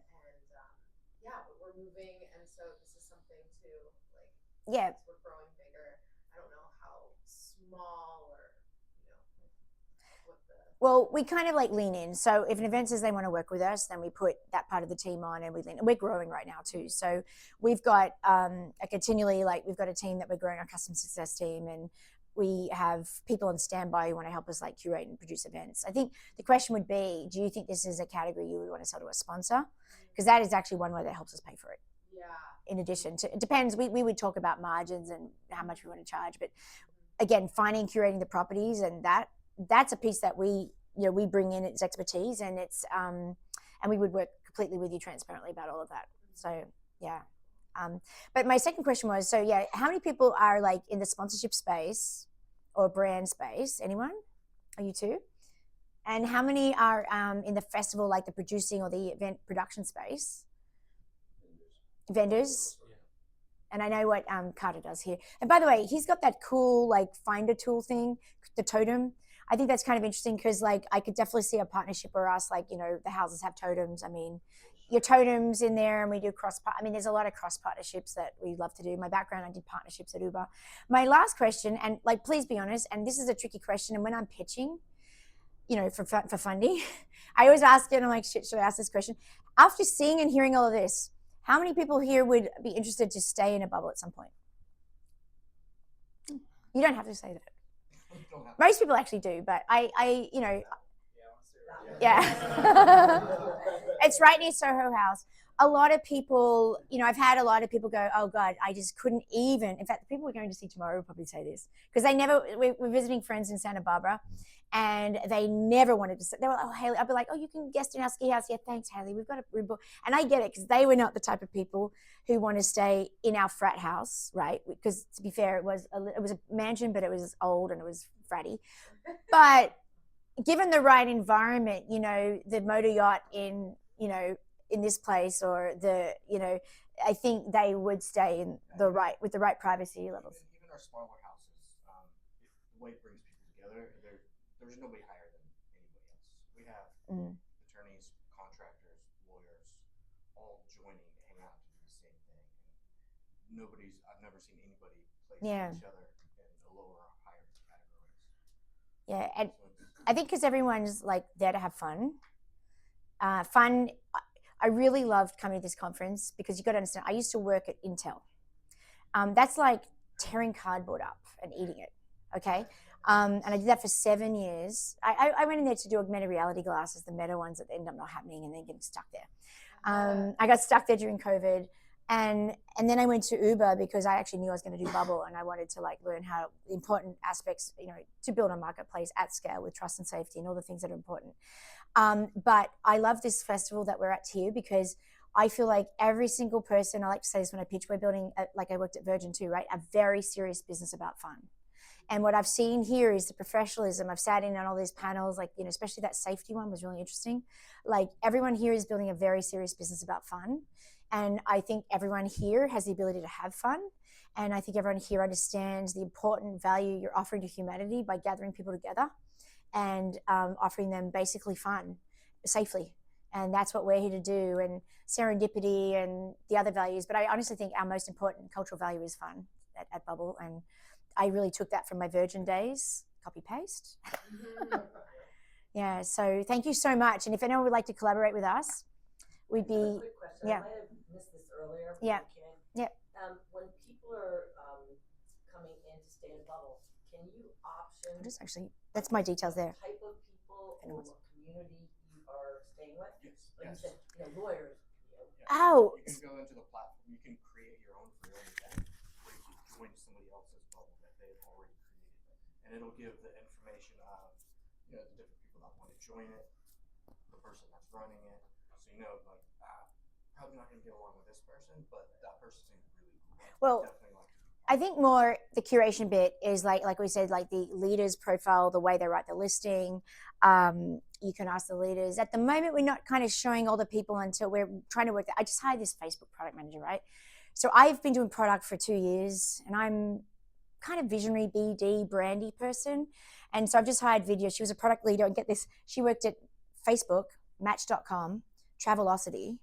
but we're moving, and so this is something to like. Yeah. As we're growing bigger, I don't know how small or what the. Well, we kind of like lean in. So if an event says they want to work with us, then we put that part of the team on and we lean. And we're growing right now too. So we've got we've got a team that we're growing, our customer success team, and we have people on standby who want to help us like curate and produce events. I think the question would be, do you think this is a category you would want to sell to a sponsor? Because that is actually one way that helps us pay for it. Yeah. In addition to, it depends. We would talk about margins and how much we want to charge, but again, finding and curating the properties, and that's a piece that we bring in its expertise, and it's and we would work completely with you transparently about all of that. So yeah. But my second question was, so yeah, how many people are like in the sponsorship space or brand space? Anyone? Are you two? And how many are in the festival, like the producing or the event production space? Vendors. Yeah. And I know what Carter does here. And by the way, he's got that cool like finder tool thing, the totem. I think that's kind of interesting because like I could definitely see a partnership where us, like, the houses have totems. I mean, your totems in there, and we do there's a lot of cross partnerships that we love to do. My background, I did partnerships at Uber. My last question, and like, please be honest, and this is a tricky question, and when I'm pitching, for funding, I always ask it, and I'm like, shit, should I ask this question? After seeing and hearing all of this, how many people here would be interested to stay in a bubble at some point? You don't have to say that. Most people actually do, but yeah. It's right near Soho House. A lot of people, I've had a lot of people go, oh God, I just couldn't even. In fact, the people we're going to see tomorrow will probably say this because we're visiting friends in Santa Barbara, and they never wanted to sit. They were like, oh, Hayley, I'd be like, oh, you can guest in our ski house. Yeah, thanks, Hayley. We've got a room book. And I get it because they were not the type of people who want to stay in our frat house, right? Because to be fair, it was a mansion, but it was old and it was fratty. But given the right environment, the motor yacht in this place, or I think they would stay in with the right privacy levels. Even our smaller houses, the way it brings people together, there's nobody higher than anybody else. We have attorneys, contractors, lawyers, all joining to hang out to do the same thing. And I've never seen anybody place each other in a lower or higher categories. Yeah, and I think because everyone's like there to have fun. I really loved coming to this conference because you got to understand, I used to work at Intel. That's like tearing cardboard up and eating it, okay? And I did that for 7 years. I went in there to do augmented reality glasses, the meta ones that end up not happening and then getting stuck there. I got stuck there during COVID. And then I went to Uber because I actually knew I was going to do Bubbl, and I wanted to like learn how the important aspects, to build a marketplace at scale with trust and safety and all the things that are important. But I love this festival that we're at here because I feel like every single person, I like to say this when I pitch, we're building, like I worked at Virgin too, right? A very serious business about fun. And what I've seen here is the professionalism. I've sat in on all these panels, like, especially that safety one was really interesting. Like everyone here is building a very serious business about fun. And I think everyone here has the ability to have fun. And I think everyone here understands the important value you're offering to humanity by gathering people together and offering them basically fun safely. And that's what we're here to do, and serendipity and the other values. But I honestly think our most important cultural value is fun at Bubbl. And I really took that from my Virgin days, copy paste. Yeah, so thank you so much. And if anyone would like to collaborate with us, we'd be, quick question. yeah. I might have missed this earlier. Yeah. Yeah. When people are coming in to stay in Bubbl, can you option? Just actually, that's my details there. Type of people or what community you are staying with? Yes. Like you said, lawyers. Oh. You can go into the platform. You can create your own event where you join somebody else's bubble that they've already created, and it'll give the information of the different people that want to join it, the person that's running it. So you know, like, probably not going to get along with this person, but that person seems really cool. Well, Definitely like. I think more the curation bit is like we said, like the leaders profile, the way they write the listing. You can ask the leaders. At the moment, we're not kind of showing all the people until we're trying to work that. I just hired this Facebook product manager, right? So I've been doing product for 2 years, and I'm kind of visionary BD brandy person. And so I've just hired Vidya. She was a product leader, and get this, she worked at Facebook, Match.com, Travelocity,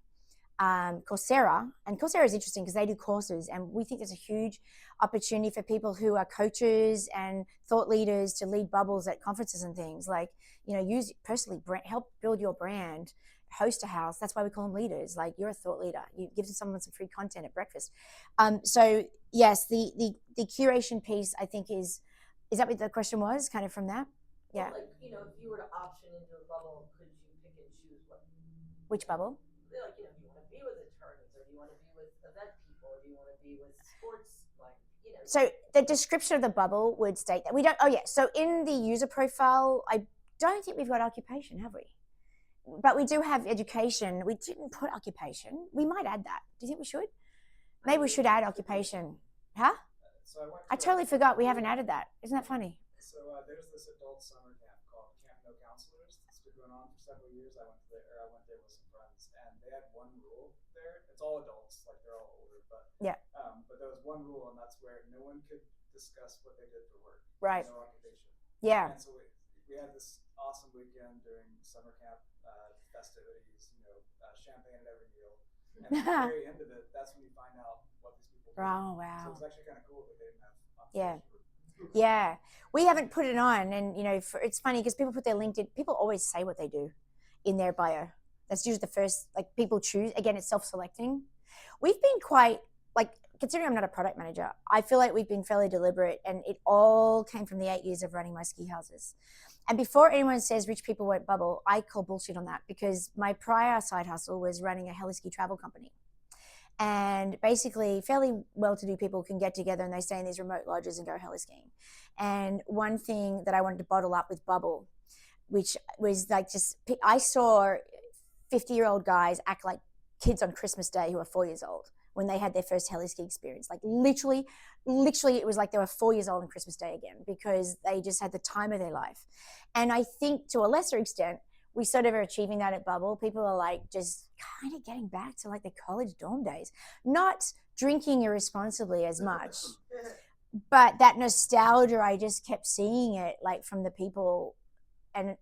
Coursera. And Coursera is interesting because they do courses, and we think there's a huge opportunity for people who are coaches and thought leaders to lead bubbles at conferences and things. Like, you know, use personally, help build your brand, host a house. That's why we call them leaders. Like, you're a thought leader. You give someone some free content at breakfast. So yes, the curation piece, I think, is that what the question was? Kind of from that, yeah. Like, you know, if you were to option into a bubble, could you pick and choose Which bubble? Like, you know, do you want to be with attorneys, or do you want to be with event people, or do you want to be with sports, like, you know? So the description of the bubble would state that we don't. Oh yeah. So in the user profile, I don't think we've got occupation, have we? But we do have education. We didn't put occupation. We might add that. Do you think we should? Maybe we should add occupation. Huh? So I totally forgot we haven't added that. Isn't that funny? So there's this adult summer camp called Camp No Counselors. It's been going on for several years. I went there with some friends, and they had one rule there. It's all adults, like they're all older, but yeah. But there was one rule, and that's where no one could discuss what they did for work. Right. No occupation. Yeah. And so we had this awesome weekend during summer camp festivities. You know, champagne at every meal. And at the very end of it, that's when you find out what these people do. Oh wow. So it was actually kind of cool that they didn't have occupation. Yeah. Yeah, we haven't put it on, and you know, it's funny because people put their LinkedIn. People always say what they do in their bio. That's usually the first, like, people choose. Again, it's self-selecting. We've been quite, like, considering I'm not a product manager, I feel like we've been fairly deliberate, and it all came from the 8 years of running my ski houses. And before anyone says rich people won't bubble, I call bullshit on that, because my prior side hustle was running a heli ski travel company. And basically, fairly well-to-do people can get together and they stay in these remote lodges and go heli skiing. And one thing that I wanted to bottle up with Bubbl, which was like, just, I saw 50-year-old guys act like kids on Christmas Day who are 4 years old when they had their first heli ski experience. Like literally, it was like they were 4 years old on Christmas Day again, because they just had the time of their life. And I think to a lesser extent, we sort of are achieving that at Bubbl. People are like just kind of getting back to like their college dorm days, not drinking irresponsibly as much, but that nostalgia, I just kept seeing it like from the people. And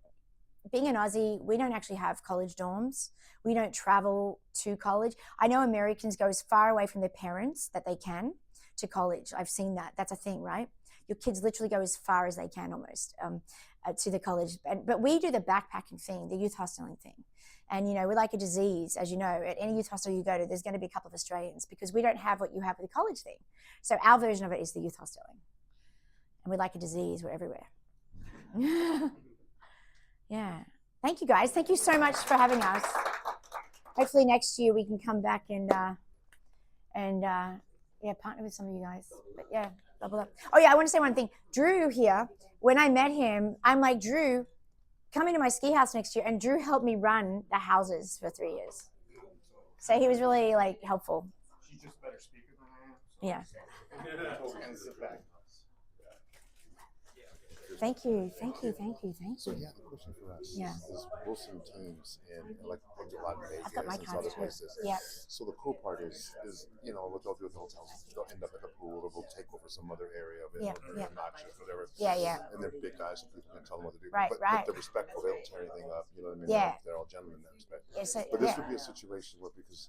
being an Aussie, we don't actually have college dorms. We don't travel to college. I know Americans go as far away from their parents that they can to college. I've seen that. That's a thing, right? Your kids literally go as far as they can almost to the college. But we do the backpacking thing, the youth hosteling thing. And, you know, we're like a disease, as you know. At any youth hostel you go to, there's going to be a couple of Australians, because we don't have what you have with the college thing. So our version of it is the youth hosteling. And we're like a disease. We're everywhere. Yeah. Thank you, guys. Thank you so much for having us. Hopefully next year we can come back and partner with some of you guys. But yeah, Bubbl up. Oh yeah, I want to say one thing. Drew here, when I met him, I'm like, Drew, come into my ski house next year. And Drew helped me run the houses for 3 years. So he was really like helpful. She's just a better speaker than I am. So. Yeah. Thank you. So yeah, the question for us is Wilson teams and like a lot of I've got my Vegas and cards other too. places. Yeah. So the cool part is you know what they'll do with the hotels. They'll end up at the pool, or they'll take over some other area of it, or they're obnoxious, whatever. Yeah. And they're big guys, so people can tell them what to do. Right. But they're respectful. They don't tear anything up. You know what I mean? Yeah. They're all gentlemen in that respect. Yeah, so, But this would be a situation where, because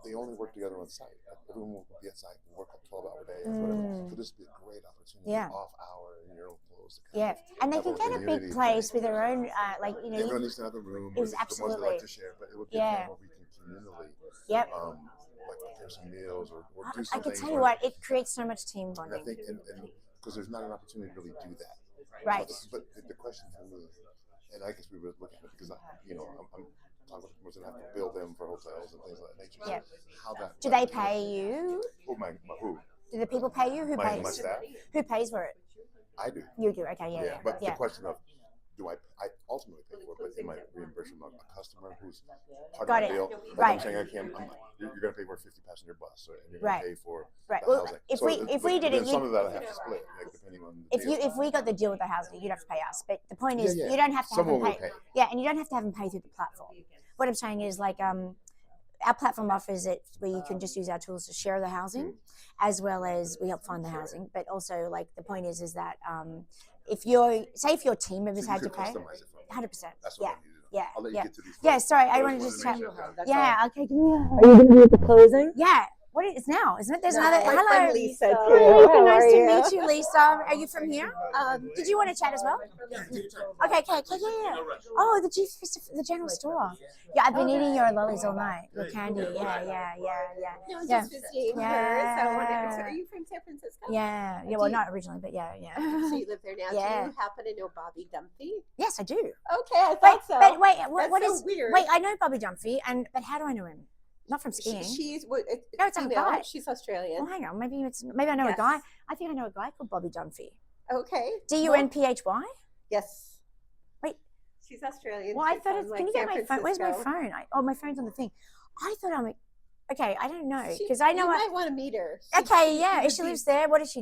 they only work together on site. Like, everyone will be at site and work a 12-hour day or whatever. So this would be a great opportunity. Off hour in your own clothes. And they can get a big place with their own, everyone needs to have a room. It was the ones that like to share, but it would be where we can communally, like prepare some meals or do I something. can tell you what, it creates so much team And bonding. I think, because there's not an opportunity to really do that. Right. But the question for me, and I guess we were looking at it because I'm talking about what's going to have to bill them for hotels and things of that nature. Yeah. How that? Do they pay you? Who? Do the people pay you? Who pays? My staff. Who pays for it? I do. You do. Okay. Yeah. But the question of, I ultimately pay for it, but am I reimbursing a customer who's part Got of it. the deal? Like Right. I'm saying, you're going to pay for a 50-passenger bus, and you're going Right. to pay for Right. the Well, housing. if So we did it, then some of that I have to split, like, depending on the deal. if we got the deal with the housing, you'd have to pay us. But the point is, Yeah. you don't have to Someone have them will pay. pay. Yeah, and you don't have to have them pay through the platform. What I'm saying is, like, our platform offers it where you can just use our tools to share the housing, as well as we help find the housing. But also, like, the point is that if your team members So had you to could pay, customize it for me. 100%. That's what Yeah. I need to know. Yeah. I'll let you Yeah. get to these. Yeah. Sorry, I just wanted to just chat. make sure I've got it. Yeah. Okay. Are you going to be at the closing? Yeah. What is now? Isn't it? There's another. My Hello. friend Lisa too. Hi, Lisa. How Nice are to you? meet you, Lisa. Are you from here? Did you want to chat as well? Okay. Yeah. Oh, the general store. Yeah, I've been eating your lollies all night. Your candy. Yeah. No, just visiting her. So I wanted to, are you from San Francisco? Yeah. Well, not originally, but yeah. So you live there now. Yeah. Do you happen to know Bobby Dumphy? Yes, I do. Okay, I thought so. But wait, That's what so is weird? Wait, I know Bobby Dumphy, but how do I know him? Not from skiing. She's No, it's a female. guy. She's Australian. Well, hang on. Maybe I know a Yes. guy. I think I know a guy called Bobby Dumphy. Okay. Dunphy? Yes. Wait. She's Australian. Well, I She's thought from, it's. like, Can you get San my phone? Where's my Francisco. phone? My phone's on the thing. I thought okay. I don't know because I know. You might want to meet her. Okay, yeah. She lives there. What does she